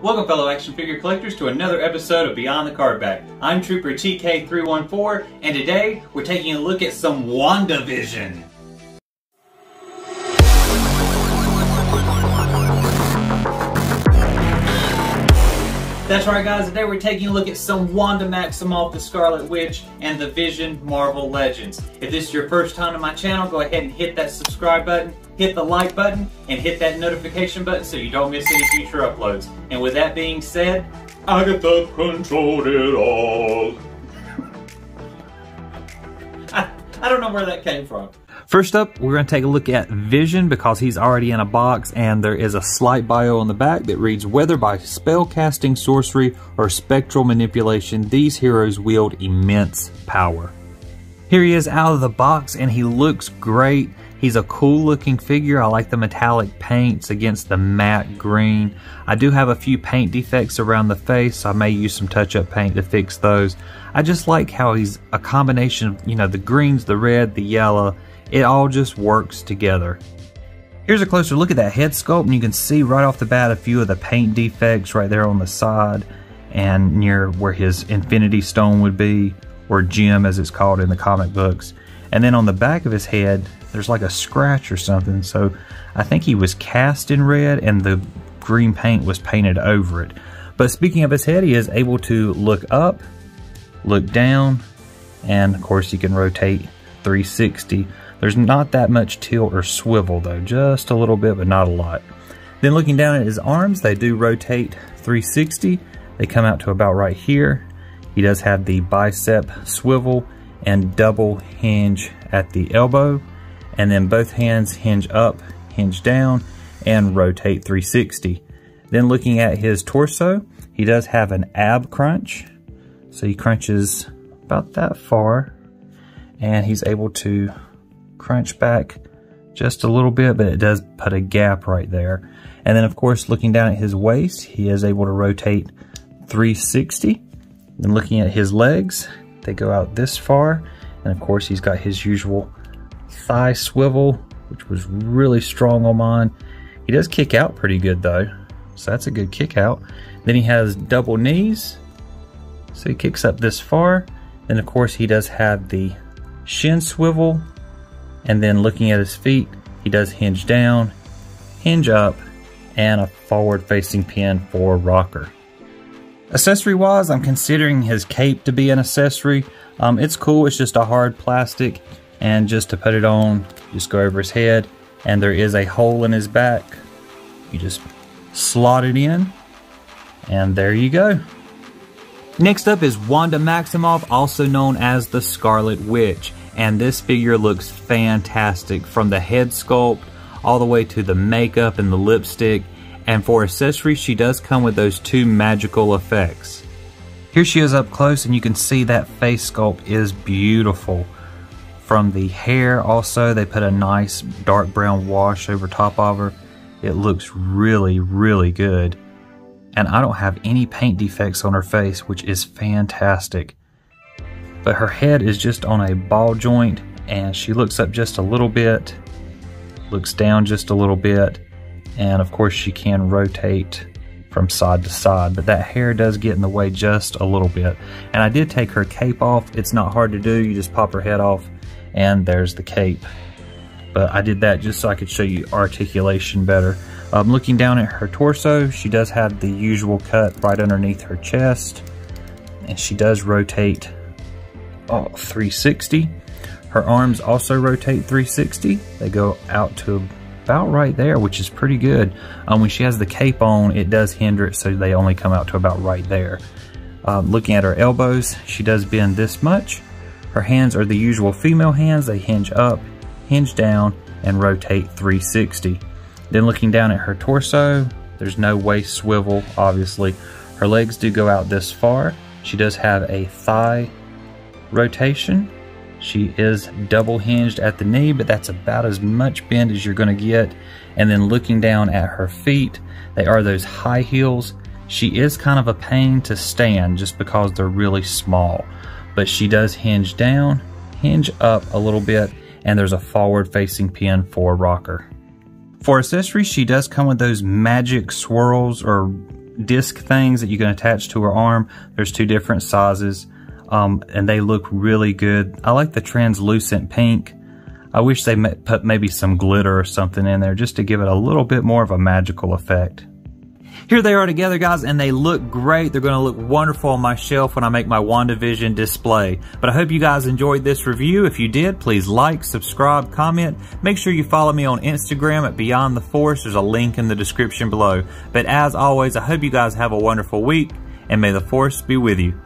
Welcome fellow action figure collectors to another episode of Beyond the Cardback. I'm Trooper TK314 and today we're taking a look at some Wanda-Vision. That's right guys, today we're taking a look at some Wanda Maximoff, the Scarlet Witch, and the Vision Marvel Legends. If this is your first time to my channel, go ahead and hit that subscribe button, hit the like button, and hit that notification button so you don't miss any future uploads. And with that being said, Agatha controlled it all. I don't know where that came from. First up, we're going to take a look at Vision because he's already in a box and there is a slight bio on the back that reads, whether by spell casting, sorcery, or spectral manipulation, these heroes wield immense power. Here he is out of the box and he looks great. He's a cool looking figure. I like the metallic paints against the matte green. I do have a few paint defects around the face, so I may use some touch-up paint to fix those. I just like how he's a combination of, the greens, the red, the yellow. It all just works together. Here's a closer look at that head sculpt, and you can see right off the bat a few of the paint defects right there on the side and near where his Infinity Stone would be, or gem as it's called in the comic books. And then on the back of his head, there's like a scratch or something, so I think he was cast in red and the green paint was painted over it. But speaking of his head, he is able to look up, look down, and of course he can rotate 360. There's not that much tilt or swivel though, just a little bit, but not a lot. Then looking down at his arms, they do rotate 360. They come out to about right here. He does have the bicep swivel and double hinge at the elbow. And then both hands hinge up, hinge down, and rotate 360. Then looking at his torso, he does have an ab crunch. So he crunches about that far. And he's able to crunch back just a little bit, but it does put a gap right there. And then of course looking down at his waist, he is able to rotate 360. Then looking at his legs, they go out this far, and of course he's got his usual thigh swivel, which was really strong on mine. He does kick out pretty good though, so that's a good kick out. Then he has double knees, so he kicks up this far. Then of course he does have the shin swivel. And then looking at his feet, he does hinge down, hinge up, and a forward-facing pin for rocker. Accessory-wise, I'm considering his cape to be an accessory. It's cool, it's just a hard plastic, and just to put it on, just go over his head, and there is a hole in his back. You just slot it in, and there you go. Next up is Wanda Maximoff, also known as the Scarlet Witch. And this figure looks fantastic, from the head sculpt all the way to the makeup and the lipstick. And for accessories, she does come with those two magical effects. Here she is up close, and you can see that face sculpt is beautiful. From the hair also, they put a nice dark brown wash over top of her. It looks really, really good. And I don't have any paint defects on her face, which is fantastic. But her head is just on a ball joint, and she looks up just a little bit, looks down just a little bit, and of course she can rotate from side to side, but that hair does get in the way just a little bit. And I did take her cape off. It's not hard to do. You just pop her head off and there's the cape. But I did that just so I could show you articulation better. Looking down at her torso, she does have the usual cut right underneath her chest, and she does rotate 360. Her arms also rotate 360. They go out to about right there, which is pretty good. When she has the cape on, it does hinder it, so they only come out to about right there. Looking at her elbows, she does bend this much. Her hands are the usual female hands. They hinge up, hinge down, and rotate 360. Then looking down at her torso, there's no waist swivel, obviously. Her legs do go out this far. She does have a thigh rotation. She is double hinged at the knee, but that's about as much bend as you're going to get. And then looking down at her feet, they are those high heels. She is kind of a pain to stand just because they're really small, but she does hinge down, hinge up a little bit, and there's a forward facing pin for rocker. For accessories, she does come with those magic swirls or disc things that you can attach to her arm. There's 2 different sizes, and they look really good. I like the translucent pink. I wish they put maybe some glitter or something in there just to give it a little bit more of a magical effect. Here they are together, guys, and they look great. They're gonna look wonderful on my shelf when I make my WandaVision display. But I hope you guys enjoyed this review. If you did, please like, subscribe, comment. Make sure you follow me on Instagram at Beyond the Force. There's a link in the description below. But as always, I hope you guys have a wonderful week, and may the Force be with you.